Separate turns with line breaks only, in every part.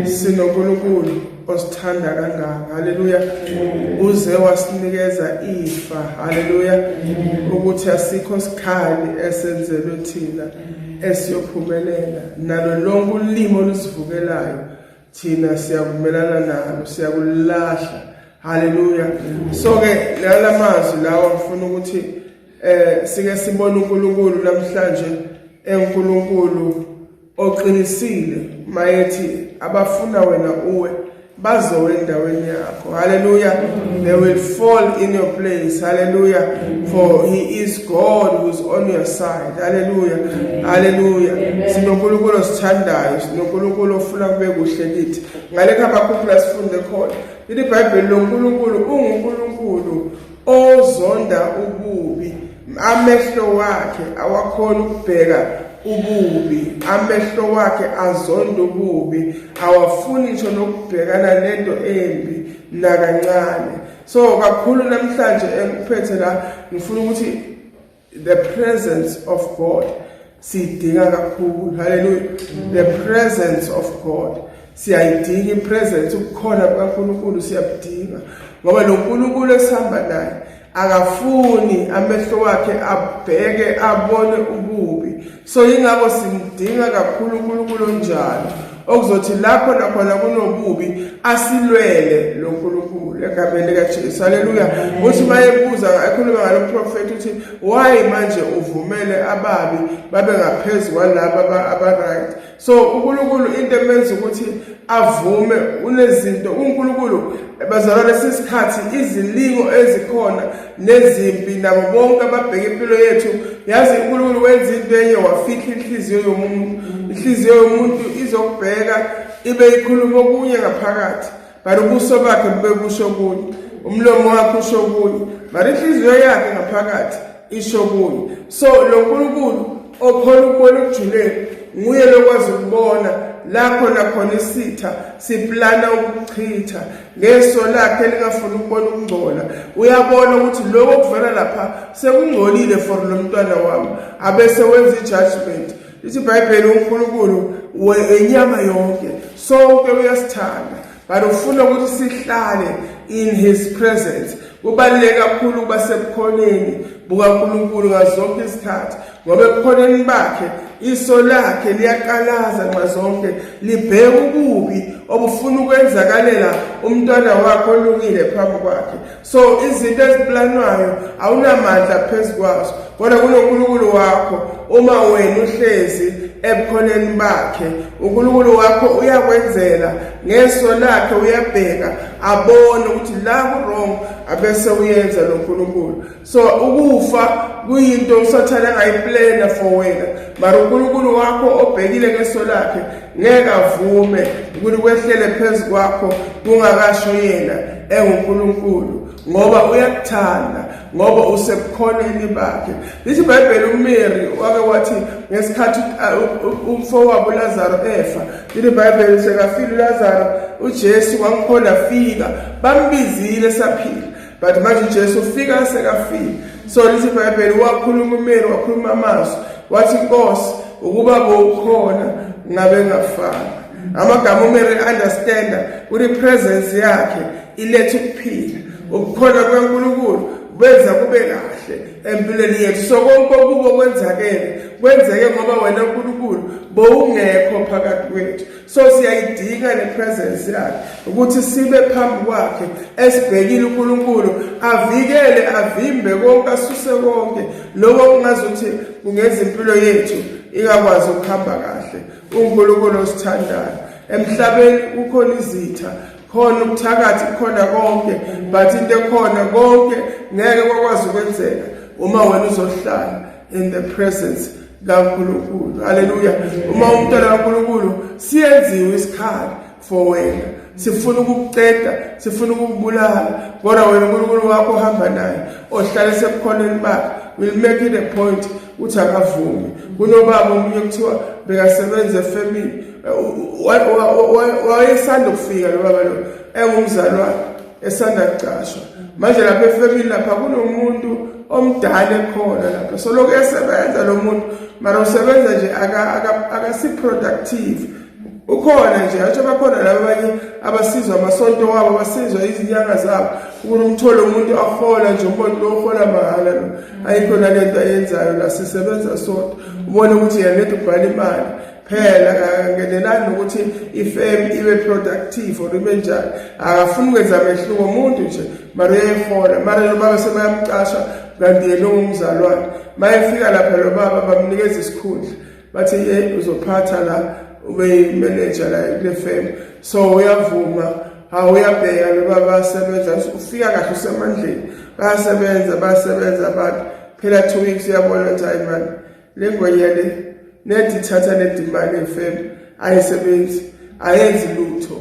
sinonkulunkulu osithanda kangaka. Haleluya. Uze wasinikeza ifa. Haleluya. Ukuthi asikho sikhali esenzelwe thina esiyophumelela. Nalo lonke ulimo olusivukelayo thina siyavumelana nalo, siyakulahla. Haleluya. So ke lamazwi lawa ngifuna ukuthi sike sibone uNkulunkulu namhlanje eNkulunkulu oqinisile mayethi abafuna wena uwe bazowe endaweni yakho. Hallelujah. They will fall in your place. Hallelujah. For he is God who is on your side. Hallelujah. Hallelujah. Sinonkulunkulu osithandayo, sinonkulunkulu ofuna kube kuhle kithi. Ngalekho Habakkuk sifunde khona. iBhayibheli loNkulunkulu unguNkulunkulu ozonda ububi. Amehlo wakhe awakhona ukubheka ububi, amehlo wakhe azonda ububi, awafuni ngisho nokubhekana nento embi nakancane. So kakhulu namhlanje engiphethe la ngifuna ukuthi the presence of God sidinga kakhulu. Hallelujah. The presence of God siyayidinga, ipresence ukukhona kaNkulunkulu siyabudinga, ngoba lo Nkulunkulu esihamba naye akafuni amehlo wakhe abheke abone ububi. So ingakho simdinga kakhulu uNkulunkulu onjalo okuzothi lapho nakhona kunobubi asilwele lo Nkulunkulu egameni likaJesu. Haleluya. Uthi mayebuza ekhuluma ngalo prophet uthi why manje uvumele ababi babe ngaphezulu kwalabo aba-right. So uNkulunkulu into emenza ukuthi avume unezinto uNkulunkulu bazalwane sesikhathi izilingo ezikhona nezimpi nabo bonke ababheka impilo yethu. Yazi uNkulunkulu wenza into enye wafika inhliziyo yomuntu. Inhliziyo yomuntu izokubheka ibe ikhuluma okunye ngaphakathi, bari ubuso bakhe bube busho kunye, umlomo wakhe usho kunye, bari inhliziyo yakhe ngaphakathi isho kunye. So lo Nkulunkulu okhona ukubona ukujuleni nguye lokwazi ukubona lapho nakhona isitha siplana ukuchitha ngeso lakhe elingafuna ukubona ukungcola. Uyabona ukuthi lokho kuvela lapha sekungcolile for lo mntwana wami, abese wenza ijudgment. Lithi iBhayibheli uNkulunkulu wenyama yonke sonke uyasithanda, but ufuna ukuthi sihlale in his presence. Kubaluleke kakhulu ukuba sebukhoneni bukaNkulunkulu ngazonke isikhathi, ngoba ebukhoneni bakhe iso lakhe liyaqalaza nxazonke libheka ububi obufuna ukwenzakalela umntwana wakhe olungile phambi kwakhe. So izinto eziplanwayo awunamandla phezukwazo, kodwa kunoNkulunkulu wakho. Uma wena uhlezi ebukhoneni bakhe, uNkulunkulu wakho uyakwenzela ngeso lakhe, uyabheka abone ukuthi la ku-wrong abese uyenza lo Nkulunkulu. So ukufa kuyinto usathane angayiplana for wena, mara uNkulunkulu wakho obhekile ngeso lakhe ngeke avume ukuthi kwehlele phezu kwakho kungakasho yena enguNkulunkulu, ngoba uyakuthanda, ngoba usebukhoneni bakhe. Lithi iBhayibheli uMary wake wathi ngesikhathi umfowabo uLazaro efa, lithi iBhayibheli sekafile uLazaro, uJesu wangikhona fika, bambizile saphila, but manje uJesu ufika sekafile. So lithi iBhayibheli wakhuluma uMary, wakhuluma amazwi wathi Nkosi ukuba bowukhona ngabe ngafana. Amagama uMary understanda ukuthi presence yakhe iletha ukuphila, ukukhona kwaNkulunkulu benza kube kahle empilweni yethu. So konke okubo kwenzeke ngoba wena uNkulunkulu bowungekho phakathi kwethu. So siyayidinga le presence yakhe ukuthi sibe phambi kwakhe esibhekile uNkulunkulu avikele avimbe konke, asuse konke lokho kungazuthi kungenza impilo yethu ingakwazi ukuhamba kahle. uNkulunkulu osithandayo, emhlabeni kukhona izitha, khona ubuthakathi, khona konke, but into ekhona konke ngeke kwakwazi ukwenzeka uma wena uzohlala in the presence kaNkulunkulu. Hallelujah. Uma umntwana kaNkulunkulu siyenziwe isikhali for wena, sifuna ukukuceda, sifuna ukukubulala, kodwa wena uNkulunkulu wakho ohamba naye ohlala sebukhoneni bakhe will make it a point uthi akavumi. Kunobaba omunye kuthiwa bekasebenza efamily, wayesanda ukufika lo baba lo engumzalwane esanda kucashwa. Manje lapha efamily lapha kunomuntu omdala ekhona lapha, so lokho esebenza lo muntu, mara usebenza nje akasi productive. Ukhona nje athi bakhona laba abasizwa amasonto wabo abasizwa izinyanga zabo ukuthi umthole umuntu ahola nje umuntu lo ohola mahala lo ayikho nalento ayenzayo la sisebenza sonke ubone ukuthi yanethe ubhala imali phela kangenelani ukuthi ifem ibe productive or ibe njani akafuni ukwenza amehluko umuntu nje mara uyayihola mara lo baba sebayamcasha kanti yena ungumzalwane mayefika lapha lo baba bamnikeza isikhundla bathi uzophatha la ube manager la kule firm so uyavuma uyabheka lo baba asebenza ufika kahle usemandleni basebenza abantu phela 2 weeks uyabona ukuthi hayi man lengonyele nethi thatha nedimali efirm ayisebenzi ayenzi lutho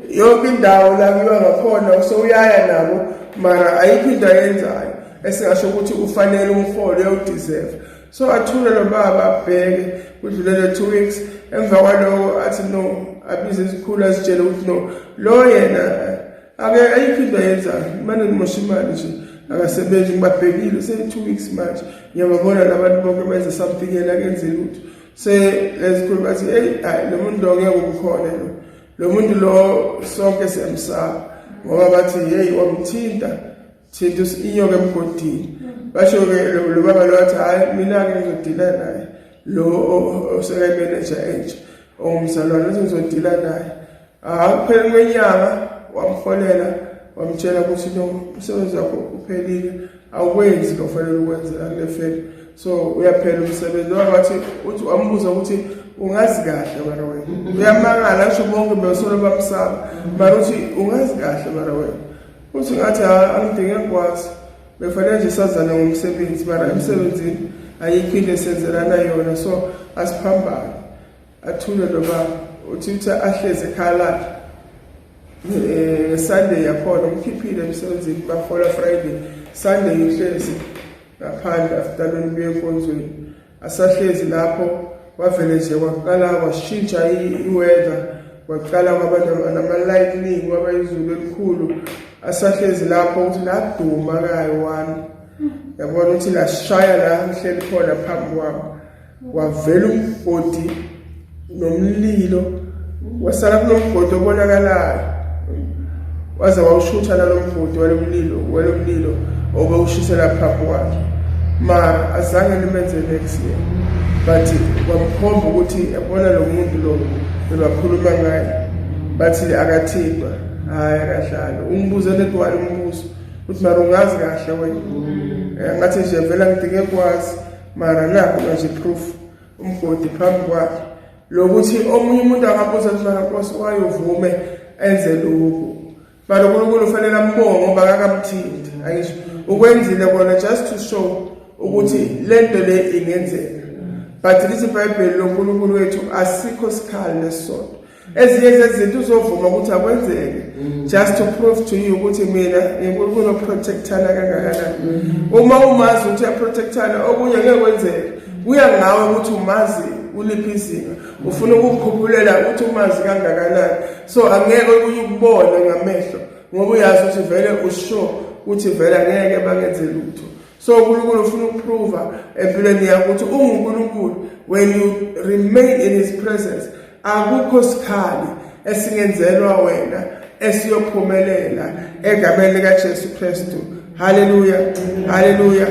yonke indawo la kuyiwa ngakhona so uyaya nabo mara ayikho into ayenzayo esingasho ukuthi ufanele umholo uyawudeserve so athule lo baba abheke kudlulele 2 weeks emva kwaloko athi no abize isikhulu asitshele ukuthi no lo yena ake ayikho into ayenzayo manje ngimosha imali nje akasebenzi ngibabhekile se 2 weeks manje ngiyababona labantu bonke benza something yena akenze lutho se lesikhulu bathi hey lo muntu lo ngeke ukukhona lo muntu lo sonke siyamsaba ngoba bathi hey wamthinta thinta inyoka emgodini basho ke lo baba lo athi hayi mina ke ngizodila naye lo oseka manager enje ongumzalwane ngizodila naye kuphela kwenyanga wamholela wamtshela ukuthi no umsebenzi wakho uphelile awukwenzi lo fanele ukwenze kule firm so uyaphela umsebenzi wathi uthi wambuza ukuthi ungazi kahle mara wena uyamangala ngisho bonke besolo bamsaba mara uthi ungazi kahle mara wena uthi ngathi angidinge ngikwazi befanele nje sazana ngomsebenzi mara emsebenzini ayikho into esenzelana yona so asiphambane athule lo baba uthi ahleze ekhaya lakhe Sunday yakhona umkhiphile emsebenzini bafola Friday Sunday uhlezi ngaphandle afternoon buye enkonzweni asahlezi lapho wavele nje kwaqala washintsha iweather kwaqala kwabantu nama-lightning kwaba izulu elikhulu asahlezi lapho ukuthi laduma kayo wami yabona ukuthi lashaya la ngihleli khona phambi kwami wavela umgodi nomlilo wasala kunomgodi obonakalayo waze wawushutha nalomgodi walomlilo obewushisela phambi kwakhe mara azange limenze next year but wamkhomba ukuthi yabona lo muntu lo bebakhuluma ngaye bathi akathintwa hayi akahlala umbuzo nedwala umbuzo uthi mara ungazi kahle wena ngathi nje vela ngidinge kwazi mara nakho manje proof umgodi phambi kwakhe lokuthi omunye umuntu angabuza ukuthi mara Nkosi wayovume enze lokho mara uNkulunkulu ufanele ambonge ngoba akakamthinti ayisho ukwenzile kona just to show ukuthi lento le ingenzeka but lithi iBhayibheli loNkulunkulu wethu asikho sikhali lesonto ezinye zezinto uzovuma ukuthi akwenzeke just to prove to you ukuthi mina uNkulunkulu oprotectana kangakanani uma umazi ukuthi uyaprotectana okunye ngeke kwenzeke kuya ngawe ukuthi umazi uliphi izinga ufuna ukukhuphulela ukuthi umazi kangakanani so angeke ukubona ngamehlo ngoba uyazi ukuthi vele usho ukuthi vele angeke bangenze lutho so uNkulunkulu ufuna ukuprove empilweni yakho ukuthi unguNkulunkulu when you remain in his presence akukho sikhali esingenzelwa wena esiyophumelela egameni lika Jesu Kristu haleluya haleluya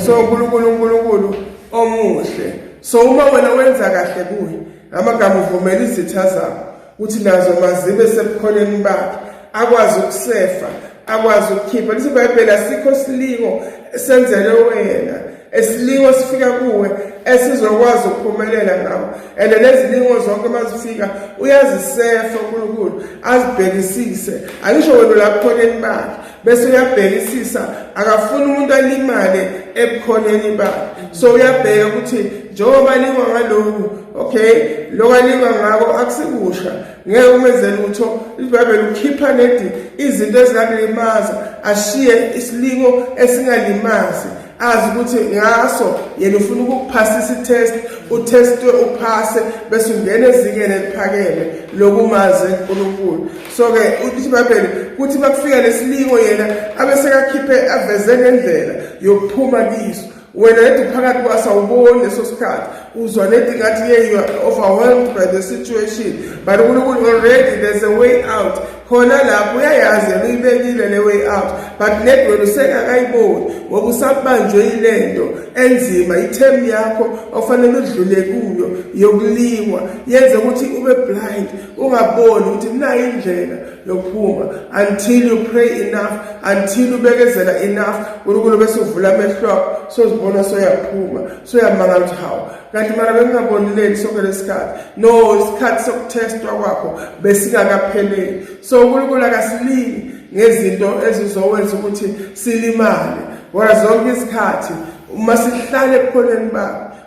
so uNkulunkulu omuhle so uma wena wenza kahle kuye amagama uvumela izitha zakho ukuthi nazo mazibe sebukhoneni bakhe akwazi ukusefa akwazi ukukhipha lithi iBhayibheli asikho silingo esenzele wena esilingo sifika kuwe esizokwazi ukuphumelela ngawo and lezilingo zonke mazifika uyazisefa uNkulunkulu azibhekisise angisho wena labukhoneni bakhe bese uyabhekisisa akafuni umuntu alimale ebukhoneni bakhe so uyabheka ukuthi njengoba lingwa ngalokhu okay lokalingwa ngako akusikusha ngeke umenze lutho iBhayibheli ukhipha nedi izinto ezingalimaza ashiye isilingo esingalimazi azi ukuthi ngaso yena ufuna ukukuphasisa itest utestwe uphase bese ungena ezingeni eliphakeme lokumazi uNkulunkulu so ke uthi iBhayibheli kuthi bakufika lesilingo yena abese kakhiphe aveze ngendlela yokuphuma kiso wena lethi phakathi kwasawuboni leso sikhathi uzwa lethi ngathi you are overwhelmed by the situation, but uNkulunkulu already there's a way out. Khona lapho uyayazi uyibekile le way out, but net wena usengakayiboni ngoba usabanjwe ilento enzima, ithemu yakho ofanele udlule kuyo yokuliwa yenze ukuthi ube blind, ungaboni ukuthi nayo indlela yokuphuma until you pray enough, until ubekezela enough. uNkulunkulu bese uvula amehlo akho sozibona soyaphuma, soyamangala ukuthi hawu kanti mara bengingabonileni sonke lesikhathi. No, isikhathi sokutestwa kwakho besingakapheleli. So uNkulunkulu akasilini ngezinto ezizowenza ukuthi silimale. Wona zonke isikhathi uma sihlale ebukhoneni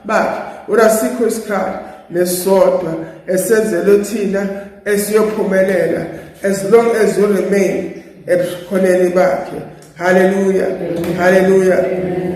bakhe, urasikho isikhathi nesodwa esenzele thina esiyophumelela, as long as you remain ebukhoneni bakhe. Hallelujah. Hallelujah.